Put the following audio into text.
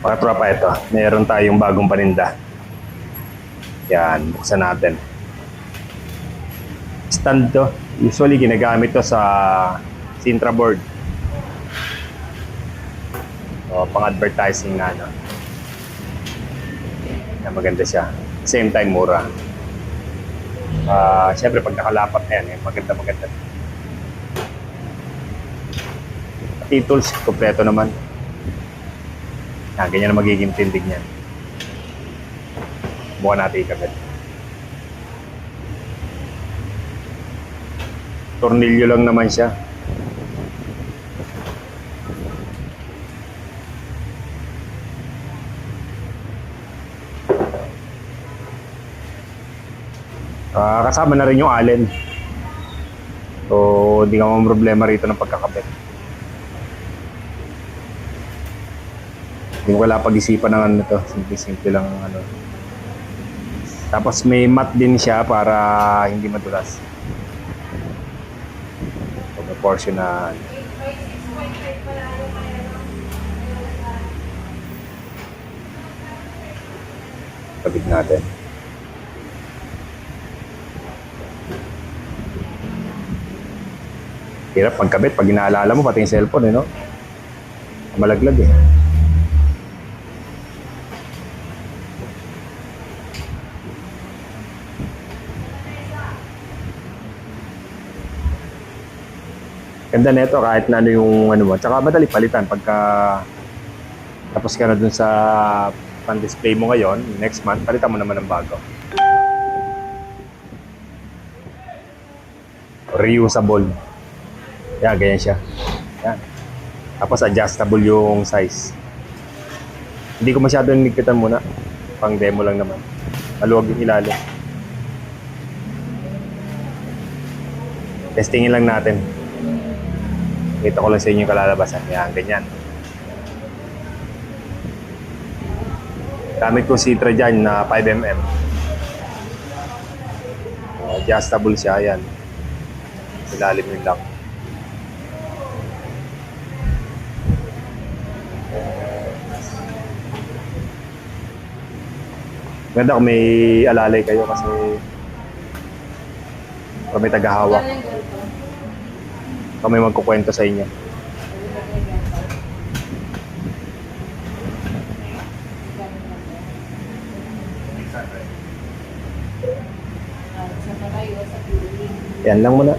Mga tropa, ito. Meron tayong bagong paninda. Yan, buksan natin. Stand to. Usually, ginagamit to sa Sintra board. O, pang-advertising na, no? Yan, maganda siya. Same time, mura. Siyempre, pag nakalapat na yan, maganda. Pati tools, kompleto naman. Yan, ganyan na magiging tindig niyan. Bukan natin ikagad. Tornilyo lang naman siya. Kasama na rin yung allen. So, hindi ka mga problema rito ng pagkakabit. Hindi mo kailangan pag-isipan ng ano to. Simple lang ano. Tapos may mat din siya para hindi madulas. So, may portion na kabit natin. Hirap pagkabit pag inaalala mo pati yung cellphone, no? Malaglag eh. Ganda nito kahit na ano yung ano mo. Tsaka madali palitan pagka tapos ka na dun sa pan-display mo ngayon, next month, palitan mo naman ng bago. Reusable. Yan, ganyan siya. Yan. Tapos adjustable yung size. Hindi ko masyado nigpitan muna. Pang demo lang naman. Maluwag yung ilalim. Testingin lang natin. Kita ko lang sa inyo yung kalalabasan. Yan, ganyan. Gamit ko Sintra dyan na 5mm. Adjustable siya. Yan. Ilalim yung lock. Ganda kung may alalay kayo kasi kung may tagahawak. Kung may magkukwento sa inyo. Yan lang muna.